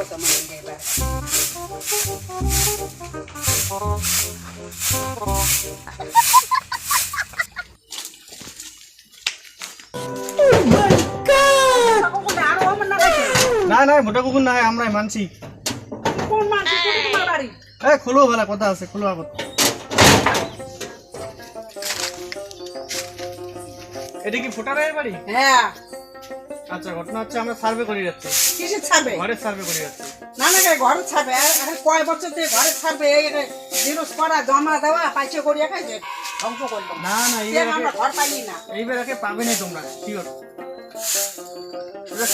তোমার এবার না না মোটা কুকুর না আমরাই মানছি কোন মানছি তোমার বাড়ি খুলো ভালো কথা আছে খুলো আবার এটা কি ফোটারের বাড়ি? হ্যাঁ আচ্ছা ঘটনা হচ্ছে আমরা সার্ভে করে যাচ্ছি। কিসের ছাড়বে? ঘরের সার্ভে করে যাচ্ছি। না না ঘরে ছাড়বে এখন কয় বছর থেকে ঘরে ছাড়বে জিরোস করা জমা দেওয়া পাইছে করিয়া খাইছে ধ্বংস করলো। না না আমরা ঘর পাইলি না এইবার একে পাবে না তোমরা শিওর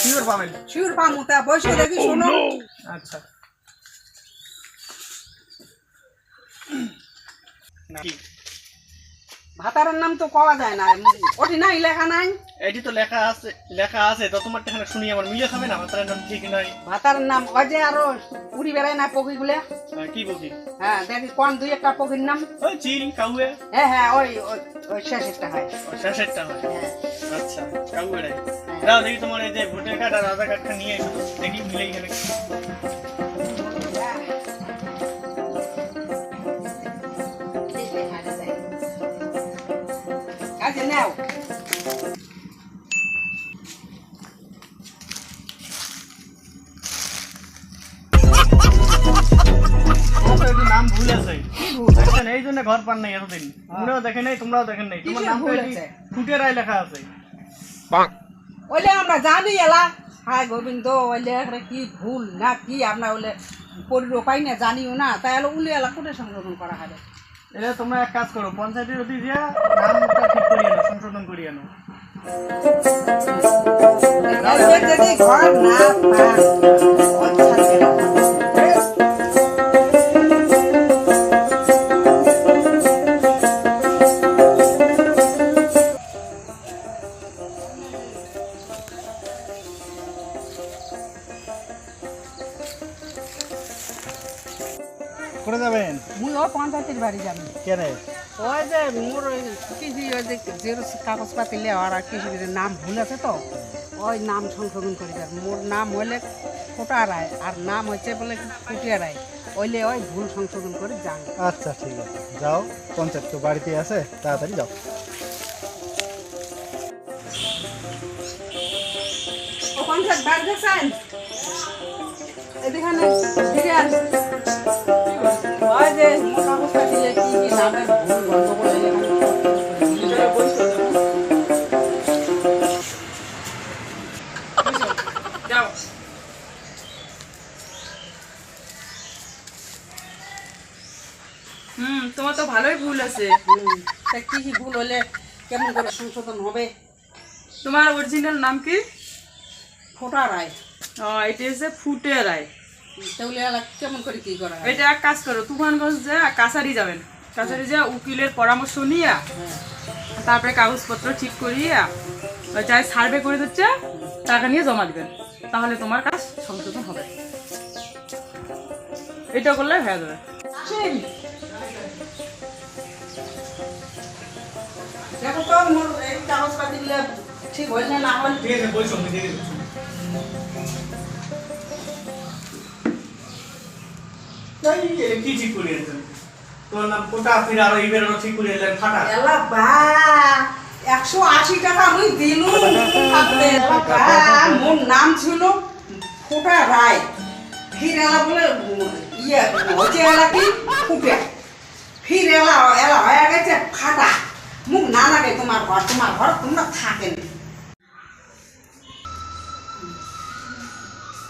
শিওর পাবেন শিওর পামু তা বসে দেখি শোনো। আচ্ছা ভাতারের নাম তো পাওয়া যায় না ওটি নাই লেখা নাই এটি তো লেখা আছে তো তোমার এখানে শুনি আমার মিলে খাবে না ভাতারের নাম ঠিক নাই ভাতারের নাম ওই যে আরো উড়ি বেড়ায় না পক্ষী গুলা কি বকি হ্যাঁ দেখি কোন দুই একটা পক্ষীর নাম ওই চিল কাউয়ে হ্যাঁ হ্যাঁ ওই ওই শেষেরটা হয় শেষেরটা হয় হ্যাঁ আচ্ছা কাউয়ে রাই দাও দেখি তোমার এই যে ভোটার কার্ড আর আধার কার্ডটা নিয়ে এসো দেখি মিলেই গেলে কাজে নাও নাম ভুল আছে এই জন্য ঘর পান নাই এতদিন তোমরাও দেখেন নাই তোমরাও দেখেন নাই তোমার নাম ফুটে রায় লেখা আছে ওইলে আমরা জানি এলা হায় গোবিন্দ ওইলে কি ভুল না কি আমরা ওইলে পরির পাই না জানিও না তাই হলো উলে এলা কোটে সংশোধন করা হবে এটা তোমরা এক কাজ করো পঞ্চায়েতের অফিস দিয়া নামটা ঠিক করিয়ে নাও সংশোধন করিয়ে নাও যদি ঘর না করে যাবেন মুই ও পঞ্চায়েতের বাড়ি যাবি কেন ওই যে মোর কৃষি ওই যে জেরক্স কাগজপাতি লেওয়ার আর কৃষির নাম ভুল আছে তো ওই নাম সংশোধন করে যাবে মোর নাম হইলে ফোটা রায় আর নাম হচ্ছে বলে ফুটিয়া রায় ওইলে ওই ভুল সংশোধন করে যান আচ্ছা ঠিক আছে যাও পঞ্চায়েত তো বাড়িতে আছে তাড়াতাড়ি যাও ও পঞ্চায়েত বাড়ি গেছেন এদিকে ফিরে আস ওই যে কাগজপাতি কি নামের ভুল গন্ডগোল যাও তোমার তো ভালোই ভুল আছে তা কি কি ভুল হলে কেমন করে সংশোধন হবে তোমার অরিজিনাল নাম কি ফোটা রায় এটা হচ্ছে ফুটে রায় তাহলে কেমন করে কি করা হয় এটা এক কাজ করো তুফানগঞ্জ যা কাছারি যাবেন কাছারি যা উকিলের পরামর্শ নিয়ে তারপরে কাগজপত্র ঠিক করিয়া যাই সার্ভে করে দিচ্ছে টাকা নিয়ে জমা দিবেন তাহলে তোমার কাজ সংশোধন হবে এটা করলে হয়ে যাবে দেখো তো মোর এই কাগজপাতি ঠিক হইলে না হল ঠিক আছে বলছো আমি দিয়ে দিচ্ছি কি ঠিক করিয়েছেন তোর নাম কোটা ফির আর এইবার ঠিক করিয়েলেন ফাটা এলা বা 180 টাকা আমি দিলু আপনি মোর নাম ছিল ফোটা রায় ফির এলা বলে ইয়ে হচ্ছে এলা কি ফুটে ফির এলা হয়ে গেছে ফাটা মুখ না লাগে তোমার ঘর তোমরা থাকেন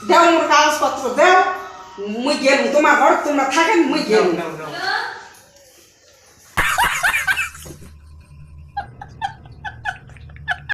দেও মোর কাগজপত্র দেও মুই গেলুম তোমার ঘর তোমরা থাকেন মুই গেলুম